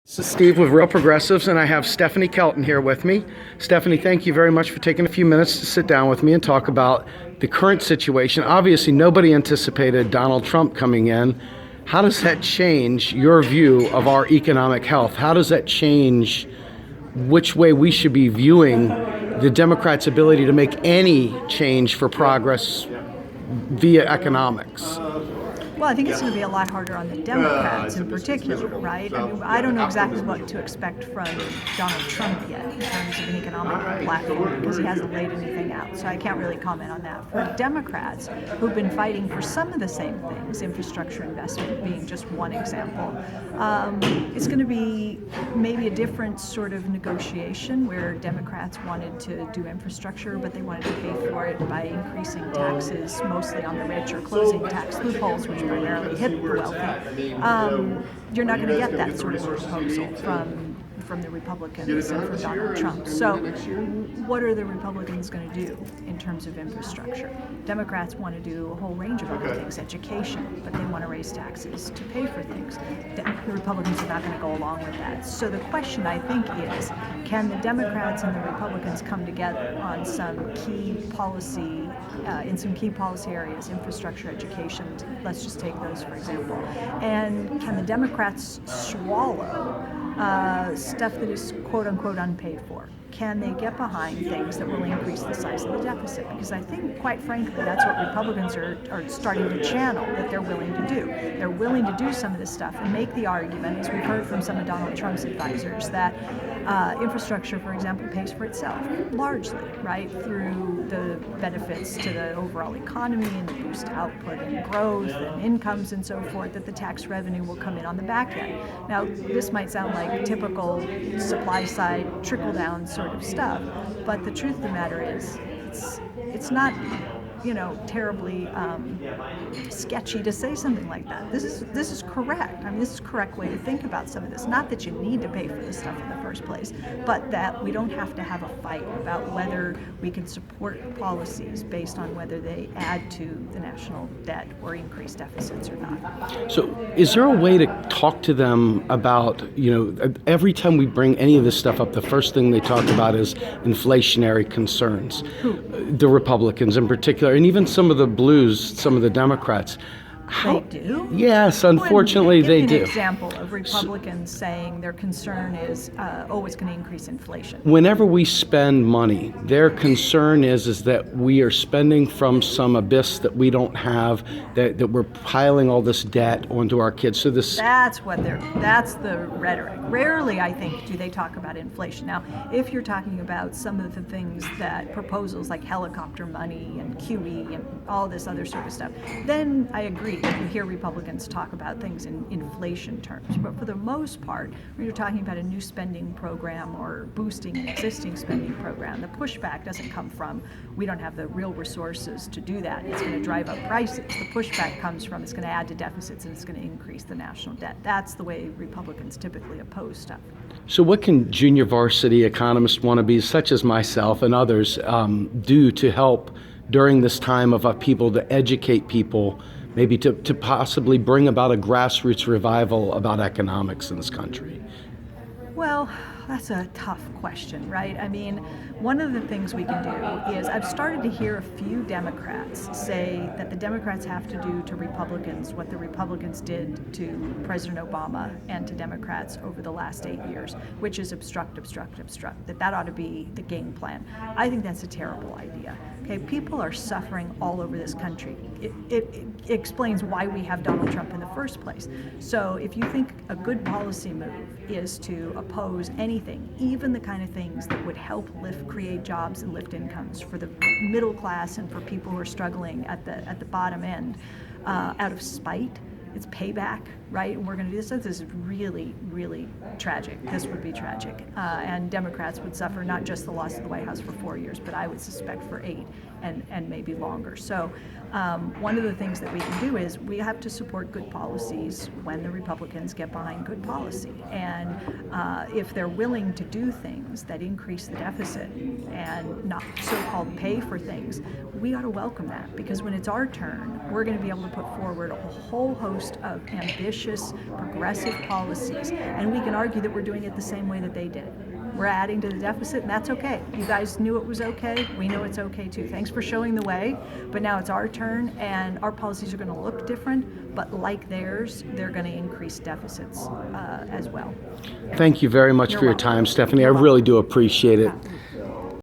This is Steve with Real Progressives, and I have Stephanie Kelton here with me. Stephanie, thank you very much for taking a few minutes to sit down with me and talk about the current situation. Obviously, nobody anticipated Donald Trump coming in. How does that change your view of our economic health? How does that change which way we should be viewing the Democrats' ability to make any change for progress via economics? Well, I think it's going to be a lot harder on the Democrats in particular, right? I mean, I don't know exactly what to expect from Donald Trump yet in terms of an economic platform because he hasn't laid anything out. So I can't really comment on that. For Democrats who've been fighting for some of the same things, infrastructure investment being just one example, it's going to be maybe a different sort of negotiation where Democrats wanted to do infrastructure, but they wanted to pay for it by increasing taxes, mostly on the rich, or closing tax loopholes, which primarily hit the wealthy. You're not going to get that sort of proposal from the Republicans and from Donald Trump. So what are the Republicans going to do in terms of infrastructure? Democrats want to do a whole range of other things, education, but they want to raise taxes to pay for things. The Republicans are not going to go along with that. So the question, I think, is can the Democrats and the Republicans come together on some key policy, in some key policy areas, infrastructure, education, let's just take those for example, and can the Democrats swallow stuff that is quote-unquote unpaid for? Can they get behind things that will increase the size of the deficit? Because I think, quite frankly, that's what Republicans are starting to channel, that they're willing to do. They're willing to do some of this stuff and make the argument, as we've heard from some of Donald Trump's advisors, that infrastructure, for example, pays for itself, largely, right, through the benefits to the overall economy and the boost output and growth and incomes and so forth, that the tax revenue will come in on the back end. Now, this might sound like typical supply-side trickle-down sort of stuff, but the truth of the matter is it's not terribly sketchy to say something like that. This is correct. I mean, this is a correct way to think about some of this. Not that you need to pay for this stuff in the first place, but that we don't have to have a fight about whether we can support policies based on whether they add to the national debt or increase deficits or not. So is there a way to talk to them about, every time we bring any of this stuff up, the first thing they talk about is inflationary concerns. Who? The Republicans in particular, and even some of the blues, some of the Democrats. They do? Yes, unfortunately they do. Give me an example of Republicans saying their concern is, it's going to increase inflation. Whenever we spend money, their concern is that we are spending from some abyss that we don't have, that we're piling all this debt onto our kids. So that's the rhetoric. Rarely, I think, do they talk about inflation. Now, if you're talking about some of the things that proposals like helicopter money and QE and all this other sort of stuff, then I agree. You hear Republicans talk about things in inflation terms, but for the most part, when you're talking about a new spending program or boosting an existing spending program, the pushback doesn't come from, we don't have the real resources to do that, it's going to drive up prices. The pushback comes from, it's going to add to deficits and it's going to increase the national debt. That's the way Republicans typically oppose stuff. So what can junior varsity economist wannabes such as myself and others do to help during this time of upheaval to educate people, maybe to possibly bring about a grassroots revival about economics in this country? Well, that's a tough question, right? I mean, one of the things we can do is, I've started to hear a few Democrats say that the Democrats have to do to Republicans what the Republicans did to President Obama and to Democrats over the last 8 years, which is obstruct, that ought to be the game plan. I think that's a terrible idea. Okay, people are suffering all over this country. It explains why we have Donald Trump in the first place. So if you think a good policy move is to oppose anything, even the kind of things that would help create jobs and lift incomes for the middle class and for people who are struggling at the bottom end, out of spite, it's payback, right? And we're going to do this. This is really, really tragic. This would be tragic. And Democrats would suffer not just the loss of the White House for 4 years, but I would suspect for 8 and maybe longer. So one of the things that we can do is we have to support good policies when the Republicans get behind good policy. And if they're willing to do things that increase the deficit and not so-called pay for things, we ought to welcome that, because when it's our turn, we're going to be able to put forward a whole host host of ambitious, progressive policies. And we can argue that we're doing it the same way that they did it. We're adding to the deficit, and that's okay. You guys knew it was okay. We know it's okay too. Thanks for showing the way, but now it's our turn, and our policies are going to look different, but like theirs, they're going to increase deficits as well. Thank you very much for your time, Stephanie. I really do appreciate it.